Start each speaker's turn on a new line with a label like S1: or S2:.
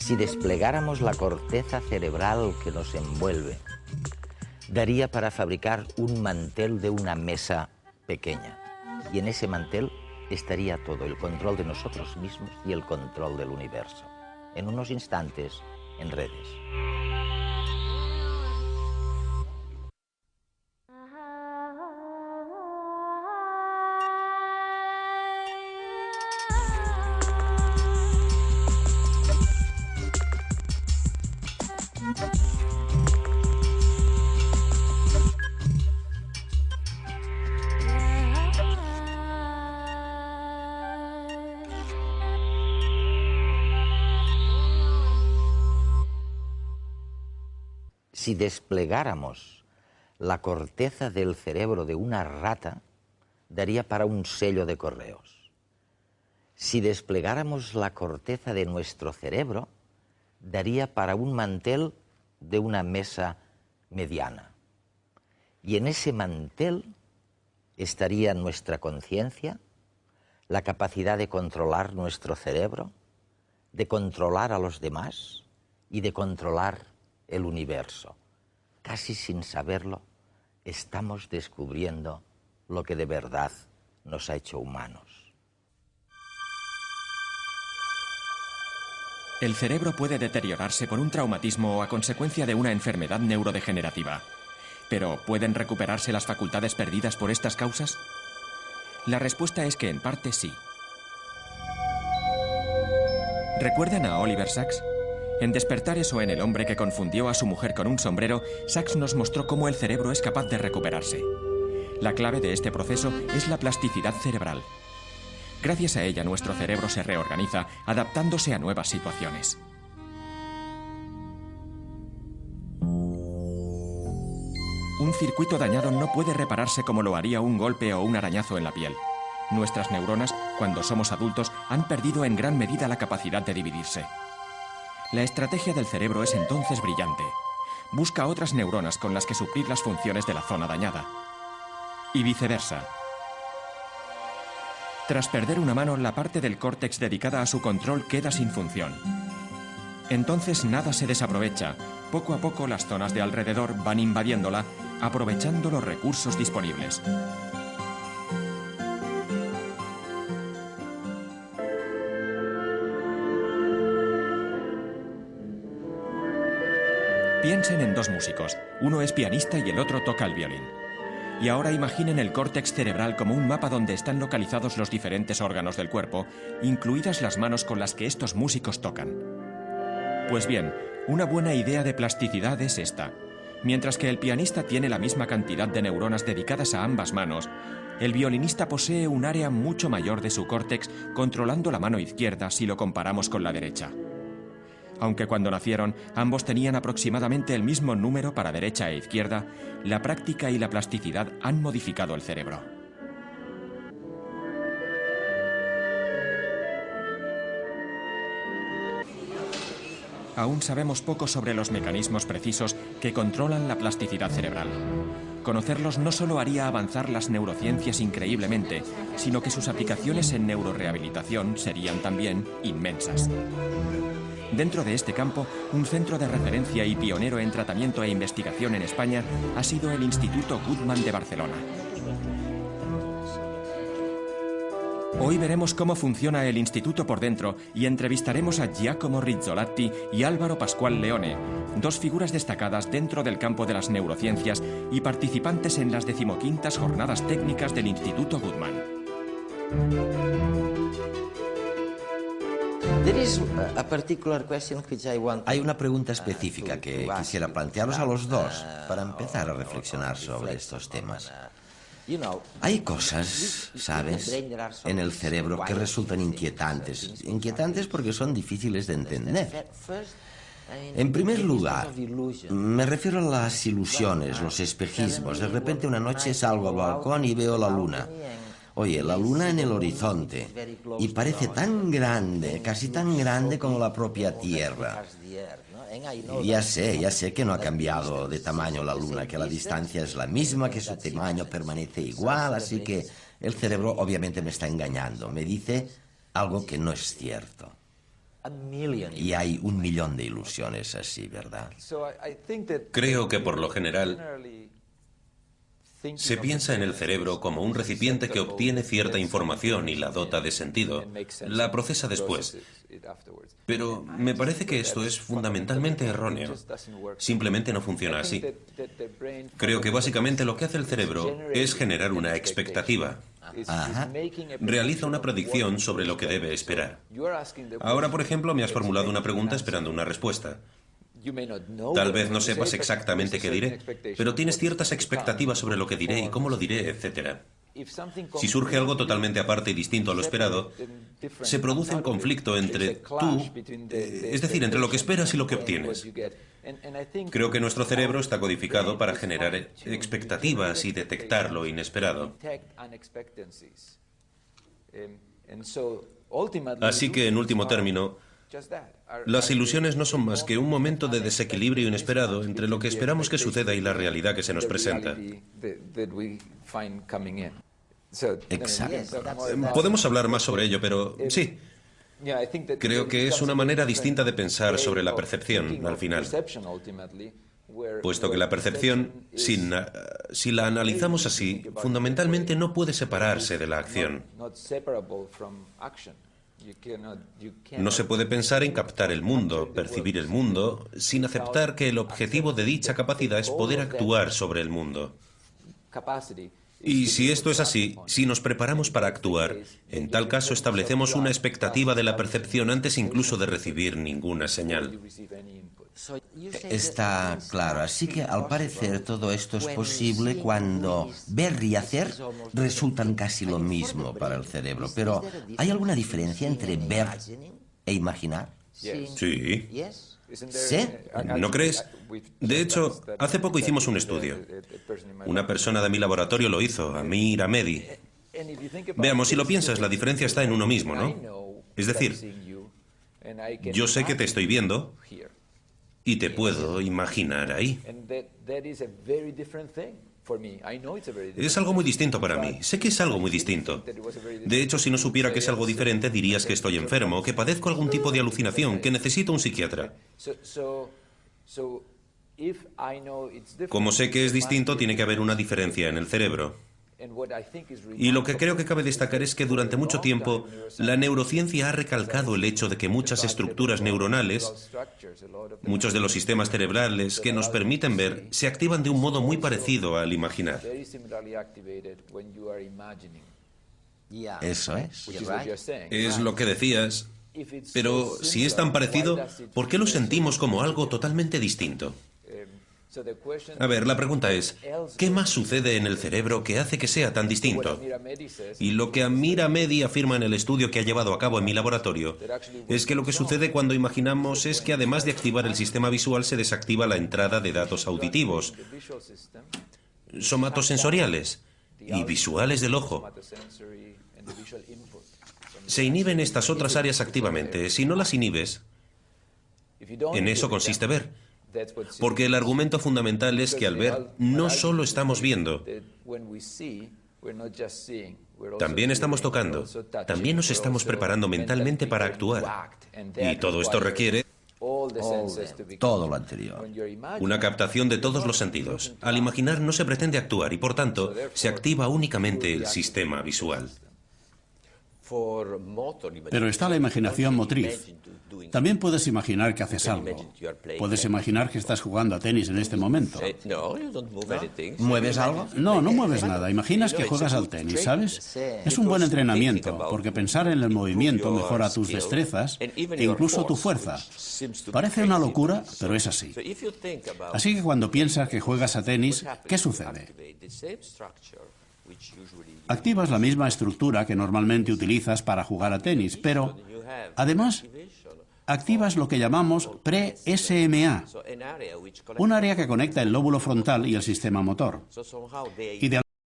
S1: Si desplegáramos la corteza cerebral que nos envuelve, daría para fabricar un mantel de una mesa pequeña. Y en ese mantel estaría todo, el control de nosotros mismos y el control del universo. En unos instantes, en Redes. Si desplegáramos la corteza del cerebro de una rata, daría para un sello de correos. Si desplegáramos la corteza de nuestro cerebro, daría para un mantel de una mesa mediana. Y en ese mantel estaría nuestra conciencia, la capacidad de controlar nuestro cerebro, de controlar a los demás y de controlar el universo. Casi sin saberlo, estamos descubriendo lo que de verdad nos ha hecho humanos.
S2: El cerebro puede deteriorarse por un traumatismo o a consecuencia de una enfermedad neurodegenerativa. ¿Pero pueden recuperarse las facultades perdidas por estas causas? La respuesta es que en parte sí. ¿Recuerdan a Oliver Sacks? En Despertares o en El hombre que confundió a su mujer con un sombrero, Sacks nos mostró cómo el cerebro es capaz de recuperarse. La clave de este proceso es la plasticidad cerebral. Gracias a ella, nuestro cerebro se reorganiza, adaptándose a nuevas situaciones. Un circuito dañado no puede repararse como lo haría un golpe o un arañazo en la piel. Nuestras neuronas, cuando somos adultos, han perdido en gran medida la capacidad de dividirse. La estrategia del cerebro es entonces brillante. Busca otras neuronas con las que suplir las funciones de la zona dañada. Y viceversa. Tras perder una mano, la parte del córtex dedicada a su control queda sin función. Entonces nada se desaprovecha. Poco a poco las zonas de alrededor van invadiéndola, aprovechando los recursos disponibles. Piensen en dos músicos, uno es pianista y el otro toca el violín. Y ahora imaginen el córtex cerebral como un mapa donde están localizados los diferentes órganos del cuerpo, incluidas las manos con las que estos músicos tocan. Pues bien, una buena idea de plasticidad es esta. Mientras que el pianista tiene la misma cantidad de neuronas dedicadas a ambas manos, el violinista posee un área mucho mayor de su córtex controlando la mano izquierda si lo comparamos con la derecha. Aunque cuando nacieron ambos tenían aproximadamente el mismo número para derecha e izquierda, la práctica y la plasticidad han modificado el cerebro. Aún sabemos poco sobre los mecanismos precisos que controlan la plasticidad cerebral. Conocerlos no solo haría avanzar las neurociencias increíblemente, sino que sus aplicaciones en neurorehabilitación serían también inmensas. Dentro de este campo, un centro de referencia y pionero en tratamiento e investigación en España ha sido el Instituto Guttmann de Barcelona. Hoy veremos cómo funciona el instituto por dentro y entrevistaremos a Giacomo Rizzolatti y Álvaro Pascual Leone, dos figuras destacadas dentro del campo de las neurociencias y participantes en las 15ª Jornadas Técnicas del Instituto Guttmann.
S3: Hay una pregunta específica que quisiera plantearos a los dos para empezar a reflexionar sobre estos temas. Hay cosas, ¿sabes?, en el cerebro que resultan inquietantes. Inquietantes porque son difíciles de entender. En primer lugar, me refiero a las ilusiones, los espejismos. De repente una noche salgo al balcón y veo la luna. Oye, la luna en el horizonte. Y parece tan grande, casi tan grande como la propia Tierra. Ya sé que no ha cambiado de tamaño la luna, que la distancia es la misma, que su tamaño permanece igual, así que el cerebro obviamente me está engañando. Me dice algo que no es cierto. Y hay 1 millón de ilusiones así, ¿verdad?
S4: Creo que por lo general se piensa en el cerebro como un recipiente que obtiene cierta información y la dota de sentido, la procesa después. Pero me parece que esto es fundamentalmente erróneo. Simplemente no funciona así. Creo que básicamente lo que hace el cerebro es generar una expectativa.
S3: Ajá.
S4: Realiza una predicción sobre lo que debe esperar. Ahora, por ejemplo, me has formulado una pregunta esperando una respuesta. Tal vez no sepas exactamente qué diré, pero tienes ciertas expectativas sobre lo que diré y cómo lo diré, etc. Si surge algo totalmente aparte y distinto a lo esperado, se produce un conflicto entre tú, es decir, entre lo que esperas y lo que obtienes. Creo que nuestro cerebro está codificado para generar expectativas y detectar lo inesperado. Así que, en último término, las ilusiones no son más que un momento de desequilibrio inesperado entre lo que esperamos que suceda y la realidad que se nos presenta.
S3: Exacto.
S4: Podemos hablar más sobre ello, pero sí. Creo que es una manera distinta de pensar sobre la percepción, al final. Puesto que la percepción, si la analizamos así, fundamentalmente no puede separarse de la acción. No se puede pensar en captar el mundo, percibir el mundo, sin aceptar que el objetivo de dicha capacidad es poder actuar sobre el mundo. Y si esto es así, si nos preparamos para actuar, en tal caso establecemos una expectativa de la percepción antes incluso de recibir ninguna señal.
S3: Está claro, así que al parecer todo esto es posible cuando ver y hacer resultan casi lo mismo para el cerebro. Pero, ¿hay alguna diferencia entre ver e imaginar?
S4: Sí.
S3: ¿Sí?
S4: ¿No crees? De hecho, hace poco hicimos un estudio. Una persona de mi laboratorio lo hizo, Amir Ahmedi. Veamos, si lo piensas, la diferencia está en uno mismo, ¿no? Es decir, yo sé que te estoy viendo y te puedo imaginar ahí. Es algo muy distinto para mí. Sé que es algo muy distinto. De hecho, si no supiera que es algo diferente, dirías que estoy enfermo, que padezco algún tipo de alucinación, que necesito un psiquiatra. Como sé que es distinto, tiene que haber una diferencia en el cerebro. Y lo que creo que cabe destacar es que durante mucho tiempo la neurociencia ha recalcado el hecho de que muchas estructuras neuronales, muchos de los sistemas cerebrales que nos permiten ver, se activan de un modo muy parecido al imaginar.
S3: Eso es.
S4: Es lo que decías, pero si es tan parecido, ¿por qué lo sentimos como algo totalmente distinto? A ver, la pregunta es, ¿qué más sucede en el cerebro que hace que sea tan distinto? Y lo que Amir Ahmedi afirma en el estudio que ha llevado a cabo en mi laboratorio es que lo que sucede cuando imaginamos es que además de activar el sistema visual se desactiva la entrada de datos auditivos, somatosensoriales y visuales del ojo. Se inhiben estas otras áreas activamente. Si no las inhibes, en eso consiste ver. Porque el argumento fundamental es que al ver no solo estamos viendo, también estamos tocando, también nos estamos preparando mentalmente para actuar. Y todo esto requiere
S3: Todo lo anterior.
S4: una captación de todos los sentidos. Al imaginar no se pretende actuar y por tanto se activa únicamente el sistema visual.
S5: Pero está la imaginación motriz. También puedes imaginar que haces algo. Puedes imaginar que estás jugando a tenis en este momento.
S3: ¿Mueves algo?
S5: No, no mueves nada. Imaginas que juegas al tenis, ¿sabes? Es un buen entrenamiento, porque pensar en el movimiento mejora tus destrezas e incluso tu fuerza. Parece una locura, pero es así. Así que cuando piensas que juegas a tenis, ¿qué sucede? Activas la misma estructura que normalmente utilizas para jugar a tenis, pero además activas lo que llamamos pre-SMA, un área que conecta el lóbulo frontal y el sistema motor.